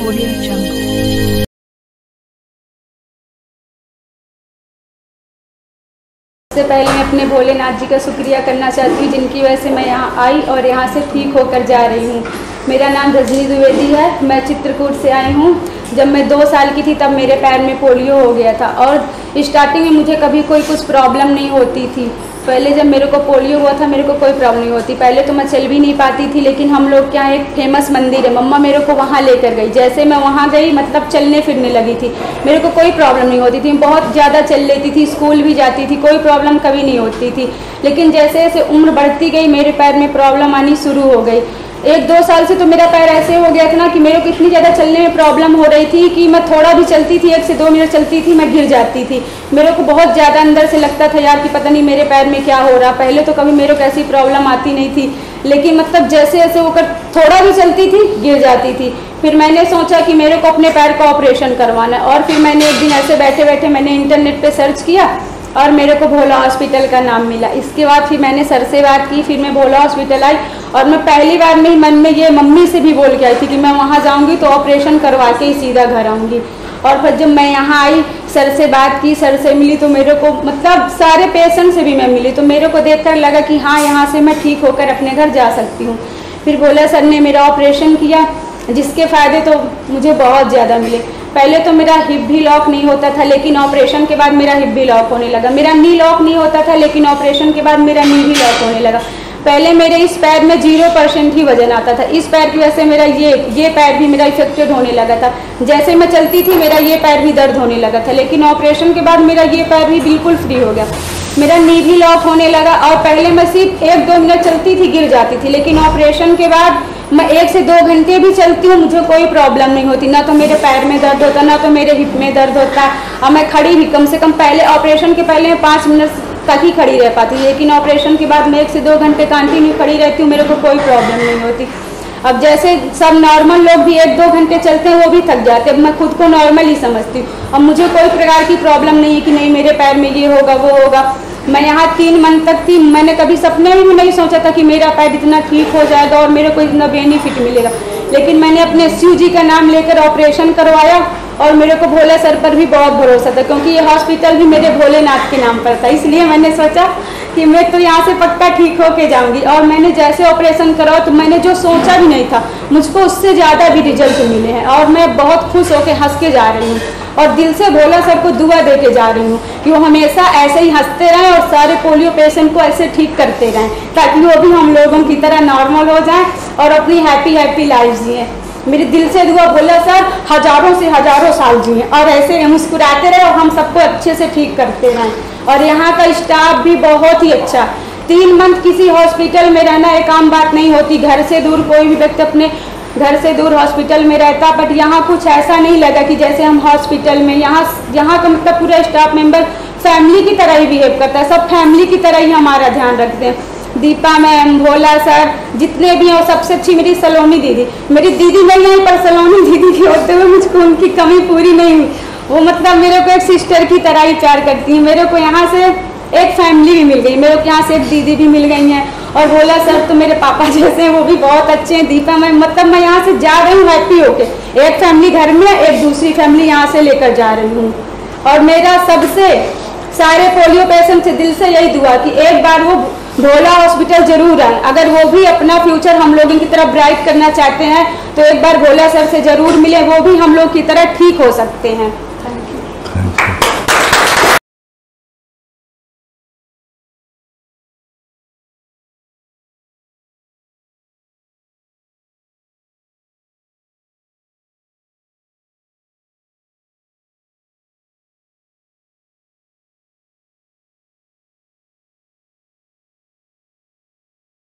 Audio Jungle। सबसे पहले मैं अपने भोलेनाथ जी का शुक्रिया करना चाहती हूँ जिनकी वजह से मैं यहाँ आई और यहाँ से ठीक होकर जा रही हूँ। मेरा नाम रजनी द्विवेदी है, मैं चित्रकूट से आई हूँ। जब मैं 2 साल की थी तब मेरे पैर में पोलियो हो गया था और स्टार्टिंग में मुझे कभी कुछ प्रॉब्लम नहीं होती थी। पहले जब मेरे को पोलियो हुआ था मेरे को कोई प्रॉब्लम नहीं होती। पहले तो मैं चल भी नहीं पाती थी, लेकिन हम लोग के यहाँ एक फेमस मंदिर है, मम्मा मेरे को वहाँ लेकर गई। जैसे मैं वहाँ गई मतलब चलने फिरने लगी थी, मेरे को कोई प्रॉब्लम नहीं होती थी। बहुत ज़्यादा चल लेती थी, स्कूल भी जाती थी, कोई प्रॉब्लम कभी नहीं होती थी। लेकिन जैसे जैसे उम्र बढ़ती गई मेरे पैर में प्रॉब्लम आनी शुरू हो गई। 1-2 साल से तो मेरा पैर ऐसे हो गया था ना कि मेरे को इतनी ज़्यादा चलने में प्रॉब्लम हो रही थी कि मैं थोड़ा भी चलती थी, 1 से 2 मिनट चलती थी, मैं गिर जाती थी। मेरे को बहुत ज़्यादा अंदर से लगता था यार कि पता नहीं मेरे पैर में क्या हो रहा। पहले तो कभी मेरे को ऐसी प्रॉब्लम आती नहीं थी, लेकिन मतलब जैसे जैसे होकर थोड़ा भी चलती थी गिर जाती थी। फिर मैंने सोचा कि मेरे को अपने पैर का ऑपरेशन करवाना है और फिर मैंने एक दिन ऐसे बैठे बैठे मैंने इंटरनेट पर सर्च किया और मेरे को भोला हॉस्पिटल का नाम मिला। इसके बाद फिर मैंने सर से बात की, फिर मैं भोला हॉस्पिटल आई और मैं पहली बार में ही मन में ये मम्मी से भी बोल के आई थी कि मैं वहाँ जाऊँगी तो ऑपरेशन करवा के ही सीधा घर आऊँगी। और फिर जब मैं यहाँ आई, सर से बात की, सर से मिली तो मेरे को मतलब सारे पेशेंट से भी मैं मिली तो मेरे को देखकर लगा कि हाँ यहाँ से मैं ठीक होकर अपने घर जा सकती हूँ। फिर भोला सर ने मेरा ऑपरेशन किया जिसके फ़ायदे तो मुझे बहुत ज़्यादा मिले। पहले तो मेरा हिप भी लॉक नहीं होता था, लेकिन ऑपरेशन के बाद मेरा हिप भी लॉक होने लगा। मेरा नी लॉक नहीं होता था, लेकिन ऑपरेशन के बाद मेरा नी भी लॉक होने लगा। पहले मेरे इस पैर में 0% ही वजन आता था। इस पैर की वजह से मेरा ये पैर भी मेरा इफेक्टेड होने लगा था। जैसे मैं चलती थी मेरा ये पैर भी दर्द होने लगा था, लेकिन ऑपरेशन के बाद मेरा ये पैर भी बिल्कुल फ्री हो गया। मेरा नी भी लॉक होने लगा और पहले मैं सिर्फ 1-2 मिनट चलती थी गिर जाती थी, लेकिन ऑपरेशन के बाद मैं 1 से 2 घंटे भी चलती हूँ, मुझे कोई प्रॉब्लम नहीं होती। ना तो मेरे पैर में दर्द होता, ना तो मेरे हिप में दर्द होता। और मैं खड़ी भी कम से कम पहले ऑपरेशन के पहले मैं 5 मिनट तक ही खड़ी रह पाती, लेकिन ऑपरेशन के बाद मैं 1 से 2 घंटे कंटिन्यू खड़ी रहती हूँ, मेरे को कोई प्रॉब्लम नहीं होती। अब जैसे सब नॉर्मल लोग भी 1-2 घंटे चलते हैं वो भी थक जाते हैं, अब मैं खुद को नॉर्मल ही समझती हूँ। अब मुझे कोई प्रकार की प्रॉब्लम नहीं है कि नहीं मेरे पैर में ये होगा वो होगा। मैं यहाँ 3 मंथ तक थी, मैंने कभी सपने में भी नहीं सोचा था कि मेरा पैर इतना ठीक हो जाएगा और मेरे को इतना बेनिफिट मिलेगा। लेकिन मैंने अपने शिव जी का नाम लेकर ऑपरेशन करवाया और मेरे को भोले सर पर भी बहुत भरोसा था, क्योंकि ये हॉस्पिटल भी मेरे भोलेनाथ के नाम पर था। इसलिए मैंने सोचा कि मैं तो यहाँ से पक्का ठीक होके जाऊँगी। और मैंने जैसे ऑपरेशन करा तो मैंने जो सोचा भी नहीं था मुझको उससे ज़्यादा भी रिजल्ट मिले हैं और मैं बहुत खुश होकर हंस के जा रही हूँ और दिल से भोला सर को दुआ दे के जा रही हूँ कि वो हमेशा ऐसे ही हंसते रहें और सारे पोलियो पेशेंट को ऐसे ठीक करते रहें, ताकि वो भी हम लोगों की तरह नॉर्मल हो जाएं और अपनी हैप्पी लाइफ जिए। मेरे दिल से दुआ भोला सर हजारों से हजारों साल जिए और ऐसे मुस्कुराते रहे और हम सबको अच्छे से ठीक करते रहें। और यहाँ का स्टाफ भी बहुत ही अच्छा। 3 मंथ किसी हॉस्पिटल में रहना एक आम बात नहीं होती, घर से दूर कोई भी व्यक्ति अपने घर से दूर हॉस्पिटल में रहता, बट यहाँ कुछ ऐसा नहीं लगा कि जैसे हम हॉस्पिटल में यहाँ का मतलब पूरा स्टाफ मेंबर फैमिली की तरह ही बिहेव करता है। सब फैमिली की तरह ही हमारा ध्यान रखते हैं। दीपा मैम, भोला सर, जितने भी हैं, सबसे अच्छी मेरी सलोनी दीदी। मेरी दीदी नहीं है पर सलोनी दीदी के होते हुए मुझको उनकी कमी पूरी नहीं हुई। वो मतलब मेरे को एक सिस्टर की तरह ही प्यार करती है। मेरे को यहाँ से एक फैमिली भी मिल गई, मेरे को यहाँ से एक दीदी भी मिल गई हैं। और भोला सर तो मेरे पापा जैसे हैं, वो भी बहुत अच्छे हैं। दीपा मैम मतलब मैं यहाँ से जा रही हूँ हैप्पी होके, एक फैमिली घर में एक दूसरी फैमिली यहाँ से लेकर जा रही हूँ। और मेरा सबसे सारे पोलियो पेशेंट से दिल से यही दुआ कि एक बार वो भोला हॉस्पिटल जरूर आए। अगर वो भी अपना फ्यूचर हम लोगों की तरह ब्राइट करना चाहते हैं तो एक बार भोला सर से जरूर मिले, वो भी हम लोग की तरह ठीक हो सकते हैं।